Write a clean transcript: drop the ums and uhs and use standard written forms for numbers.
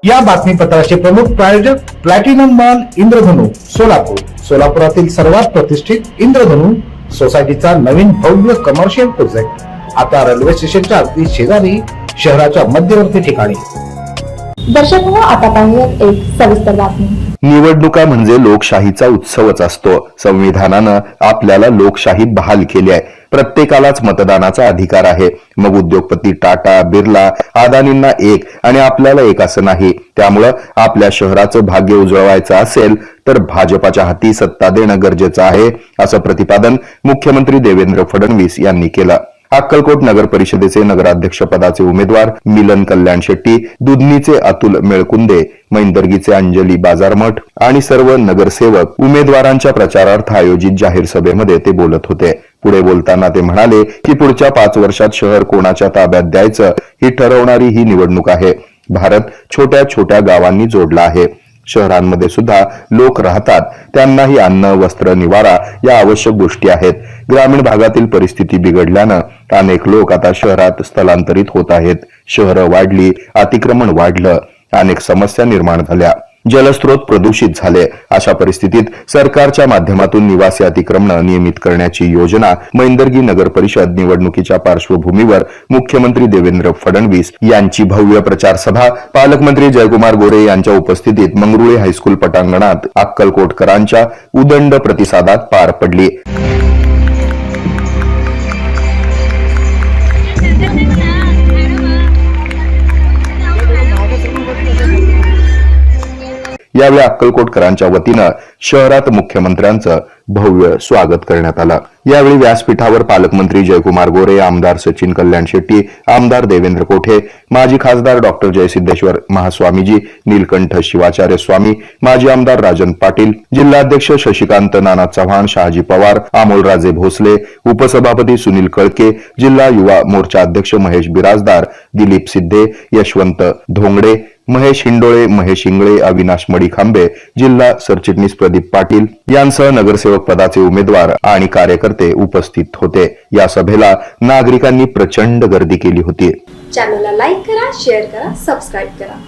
या बातमीपत्राचे प्रमुख प्रायोजक प्लॅटिनम मॉल इंद्रधनु सोलापूर. सोलापुरातील सर्वात प्रतिष्ठित इंद्रधनु सोसायटीचा नवीन भव्य कमर्शियल प्रोजेक्ट आता रेल्वे स्टेशनच्या अगदी शेजारी शहराच्या मध्यवर्ती ठिकाणी. दर्शक हो, आता पाहूयात एक सविस्तर बातमी. निवडणुका म्हणजे लोकशाहीचा उत्सवच असतो. संविधानानं आपल्याला लोकशाही बहाल केली आहे. प्रत्येकालाच मतदानाचा अधिकार आहे. मग उद्योगपती टाटा, बिर्ला, अदानींना एक आणि आपल्याला एक असं नाही. त्यामुळं आपल्या शहराचं भाग्य उजळवायचं असेल तर भाजपाच्या हाती सत्ता देणं गरजेचं आहे, असं प्रतिपादन मुख्यमंत्री देवेंद्र फडणवीस यांनी केलं. अक्कलकोट नगर परिषदेचे नगराध्यक्ष पदाचे उमेदवार मिलन कल्याण शेट्टी, दुधनीचे अतुल मेळकुंदे, मैंदर्गीचे अंजली बाजारमठ आणि सर्व नगरसेवक उमेदवारांच्या प्रचारार्थ आयोजित जाहीर सभेमध्ये ते बोलत होते. पुढे बोलताना ते म्हणाले की पुढच्या 5 वर्षात शहर कोणाच्या ताब्यात द्यायचं ही ठरवणारी ही निवडणूक आहे. भारत छोट्या छोट्या गावांनी जोडला आहे. शहरांमध्ये सुद्धा लोक राहतात. त्यांनाही अन्न, वस्त्र, निवारा या आवश्यक गोष्टी आहेत. ग्रामीण भागातील परिस्थिती बिघडल्यानं अनेक लोक आता शहरात स्थलांतरित होत आहेत. शहरं वाढली, अतिक्रमण वाढलं, अनेक समस्या निर्माण झाल्या, जलस्रोत प्रदूषित झाले. अशा परिस्थितीत सरकारच्या माध्यमातून निवासी अतिक्रमण नियमित करण्याची योजना मैंदर्गी नगर परिषद निवडणुकीच्या पार्श्वभूमीवर मुख्यमंत्री देवेंद्र फडणवीस यांची भव्य प्रचार सभा पालकमंत्री जयकुमार गोरे यांच्या उपस्थितीत मंगरुळे हायस्कूल पटांगणात अक्कलकोटकरांच्या उदंड प्रतिसादात पार पडली. यावेळी अक्कलकोटकरांच्या वतीनं शहरात मुख्यमंत्र्यांचं भव्य स्वागत करण्यात आलं. यावेळी व्यासपीठावर पालकमंत्री जयकुमार गोरे, आमदार सचिन कल्याण शेट्टी, आमदार देवेंद्र कोठे, माजी खासदार डॉक्टर जयसिद्धेश्वर महास्वामीजी, नीलकंठ शिवाचार्य स्वामी, माजी आमदार राजन पाटील, जिल्हाध्यक्ष शशिकांत नाना चव्हाण, शहाजी पवार, अमोलराजे भोसले, उपसभापती सुनील कळके, जिल्हा युवा मोर्चा अध्यक्ष महेश बिराजदार, दिलीप सिद्धे, यशवंत धोंगडे, महेश हिंडोळे, महेश इंगळे, अविनाश मडीखांबे, जिल्हा सरचिटणीस प्रदीप पाटील यांसह नगरसेवक पदाचे उमेदवार आणि कार्यकर्ते उपस्थित होते. या सभेला नागरिकांनी प्रचंड गर्दी केली होती. चॅनलला लाईक करा, शेअर करा, सबस्क्राईब करा.